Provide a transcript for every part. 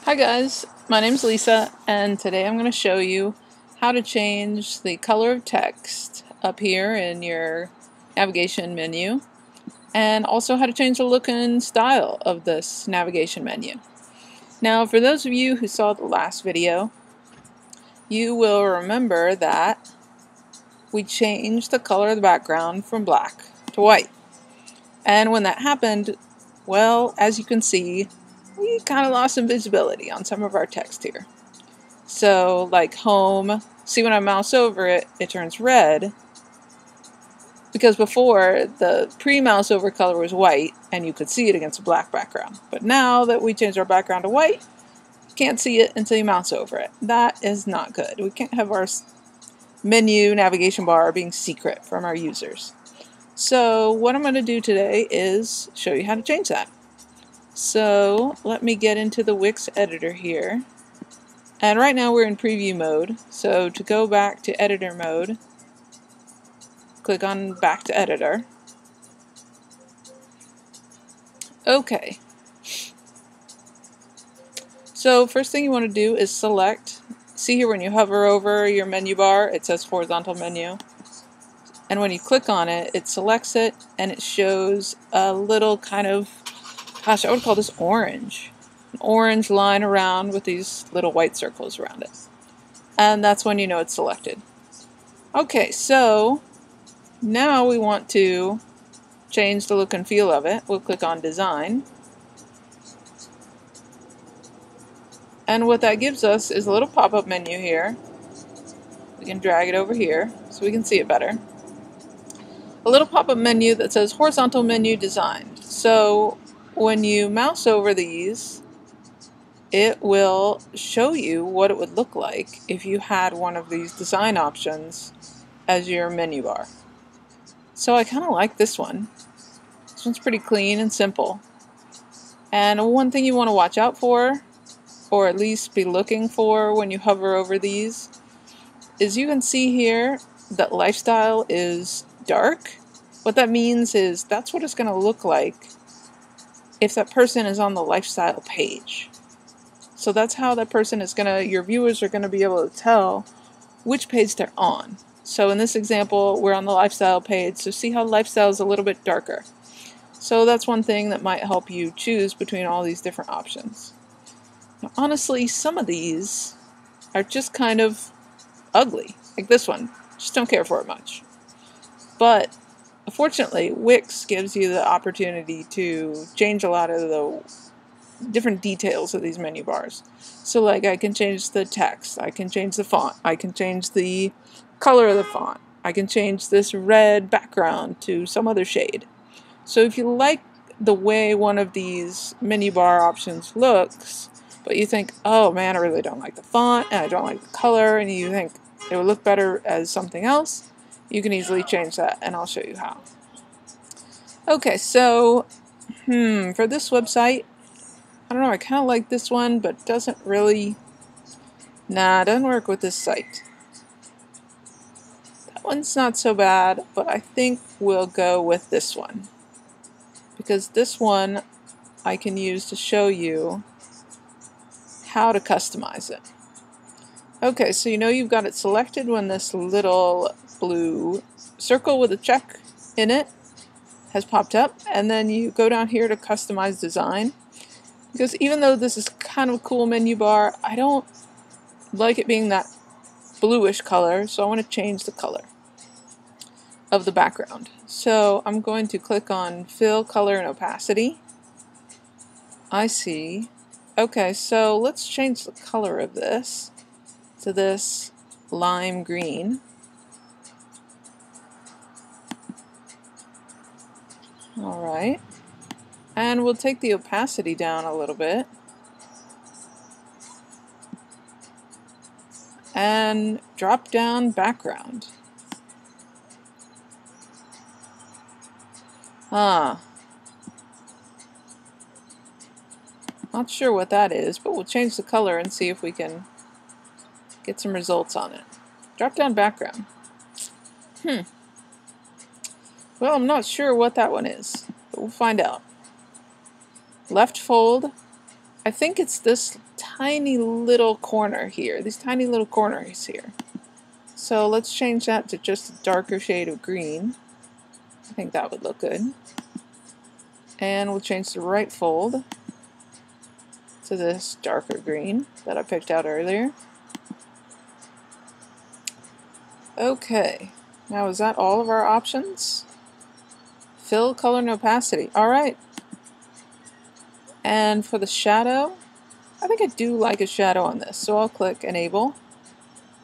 Hi guys, my name's Lisa, and today I'm going to show you how to change the color of text up here in your navigation menu, and also how to change the look and style of this navigation menu. Now, for those of you who saw the last video, you will remember that we changed the color of the background from black to white. And when that happened, well, as you can see, we kind of lost some visibility on some of our text here. So, like home, see when I mouse over it, it turns red. Because before, the pre-mouse over color was white, and you could see it against a black background. But now that we changed our background to white, you can't see it until you mouse over it. That is not good. We can't have our menu navigation bar being secret from our users. So what I'm going to do today is show you how to change that. So let me get into the WiX editor here. And right now we're in preview mode. So to go back to editor mode, click on back to editor. Okay. So first thing you want to do is select. See here when you hover over your menu bar, it says horizontal menu. And when you click on it, it selects it and it shows a little kind of, gosh, I would call this orange. An orange line around with these little white circles around it. And that's when you know it's selected. Okay, so now we want to change the look and feel of it. We'll click on design. And what that gives us is a little pop-up menu here. We can drag it over here so we can see it better. A little pop-up menu that says horizontal menu designed. So when you mouse over these, it will show you what it would look like if you had one of these design options as your menu bar. So I kind of like this one. This one's pretty clean and simple. And one thing you want to watch out for, or at least be looking for when you hover over these, is you can see here that lifestyle is dark. What that means is that's what it's going to look like if that person is on the lifestyle page. So that's how that person is your viewers are going to be able to tell which page they're on. So in this example, we're on the lifestyle page, so see how lifestyle is a little bit darker. So that's one thing that might help you choose between all these different options. Now, honestly, some of these are just kind of ugly, like this one. Just don't care for it much. But fortunately, WiX gives you the opportunity to change a lot of the different details of these menu bars. So like I can change the text, I can change the font, I can change the color of the font, I can change this red background to some other shade. So if you like the way one of these menu bar options looks, but you think, oh man, I really don't like the font and I don't like the color, and you think it would look better as something else, you can easily change that, and I'll show you how. Okay, so for this website, I don't know, I kind of like this one, but doesn't really, it doesn't work with this site. That one's not so bad, but I think we'll go with this one. Because this one I can use to show you how to customize it. Okay, so you know you've got it selected when this little blue circle with a check in it has popped up, and then you go down here to customize design. Because even though this is kind of a cool menu bar, I don't like it being that bluish color, so I want to change the color of the background. So I'm going to click on Fill, Color, and Opacity. I see. Okay, so let's change the color of this to this lime green. Alright. And we'll take the opacity down a little bit. And drop down background. Not sure what that is, but we'll change the color and see if we can get some results on it. Drop down background. Well, I'm not sure what that one is, but we'll find out. Left fold. I think it's this tiny little corner here, these tiny little corners here. So let's change that to just a darker shade of green. I think that would look good. And we'll change the right fold to this darker green that I picked out earlier. Okay, now is that all of our options? Fill, color, and opacity. Alright. And for the shadow, I think I do like a shadow on this, so I'll click Enable.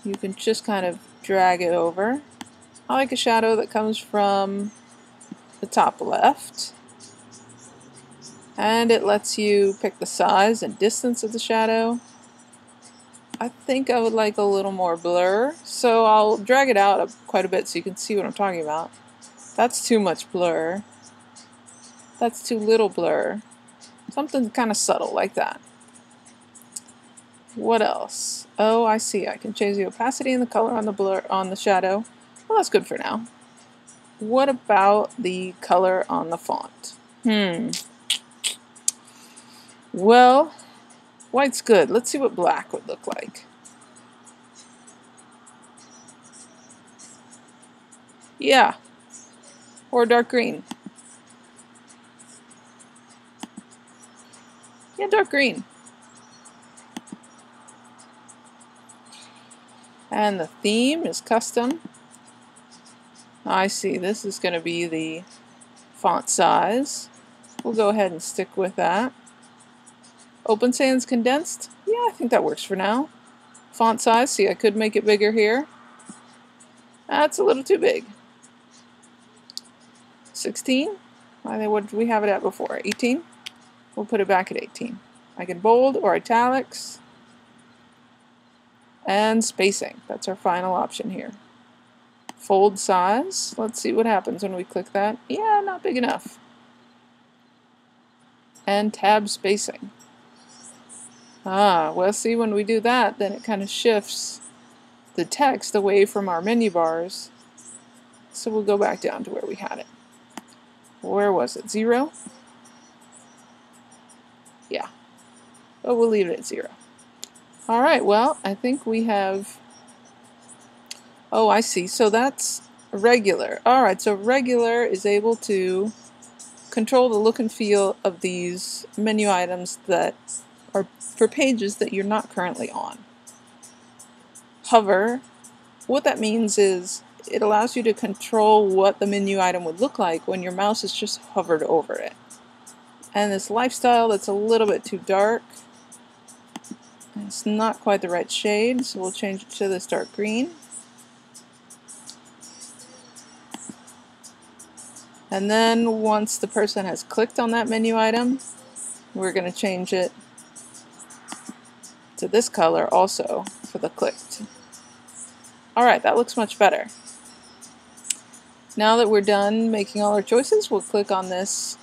You can just kind of drag it over. I like a shadow that comes from the top left. And it lets you pick the size and distance of the shadow. I think I would like a little more blur, so I'll drag it out quite a bit so you can see what I'm talking about. That's too much blur. That's too little blur. Something kind of subtle like that. What else? Oh, I see. I can change the opacity and the color on the blur on the shadow. Well, that's good for now. What about the color on the font? Well, white's good. Let's see what black would look like. Yeah. Or dark green. Yeah, dark green. And the theme is custom. I see. This is going to be the font size. We'll go ahead and stick with that. Open sans condensed. Yeah, I think that works for now. Font size. See, I could make it bigger here. That's a little too big. 16? What did we have it at before? 18? We'll put it back at 18. I can bold or italics. And spacing. That's our final option here. Fold size. Let's see what happens when we click that. Yeah, not big enough. And tab spacing. Well, see, when we do that, then it kind of shifts the text away from our menu bars. So we'll go back down to where we had it. Where was it? 0? Yeah. But we'll leave it at 0. Alright, well, I think we have... Oh, I see. So that's regular. Alright, so regular is able to control the look and feel of these menu items that are for pages that you're not currently on. Hover, what that means is it allows you to control what the menu item would look like when your mouse is just hovered over it. And this lifestyle that's a little bit too dark. It's not quite the right shade, so we'll change it to this dark green. And then once the person has clicked on that menu item, we're going to change it to this color also for the clicked. Alright, that looks much better. Now that we're done making all our choices, we'll click on this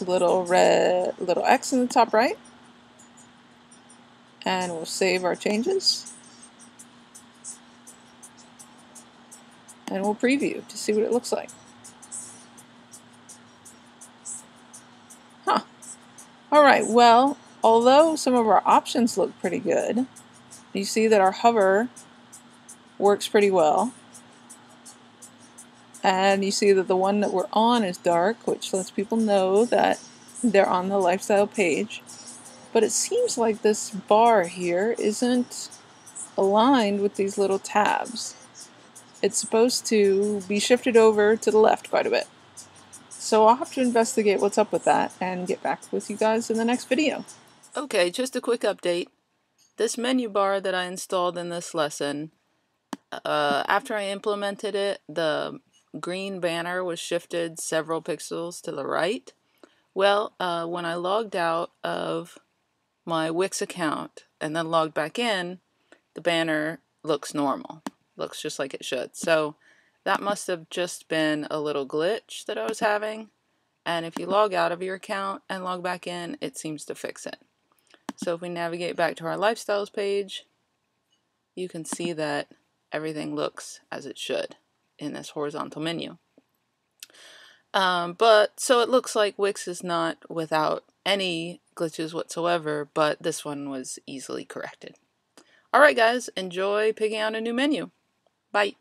little X in the top right. And we'll save our changes. And we'll preview to see what it looks like. Alright, well, although some of our options look pretty good, you see that our hover works pretty well. And you see that the one that we're on is dark, which lets people know that they're on the lifestyle page. But it seems like this bar here isn't aligned with these little tabs. It's supposed to be shifted over to the left quite a bit. So I'll have to investigate what's up with that and get back with you guys in the next video. Okay, just a quick update. This menu bar that I installed in this lesson, after I implemented it, the green banner was shifted several pixels to the right. Well, when I logged out of my WiX account and then logged back in, the banner looks normal. Looks just like it should. So that must have just been a little glitch that I was having. And if you log out of your account and log back in, it seems to fix it. So if we navigate back to our lifestyles page, you can see that everything looks as it should in this horizontal menu. But so it looks like WiX is not without any glitches whatsoever, but this one was easily corrected. Alright guys, enjoy picking out a new menu. Bye!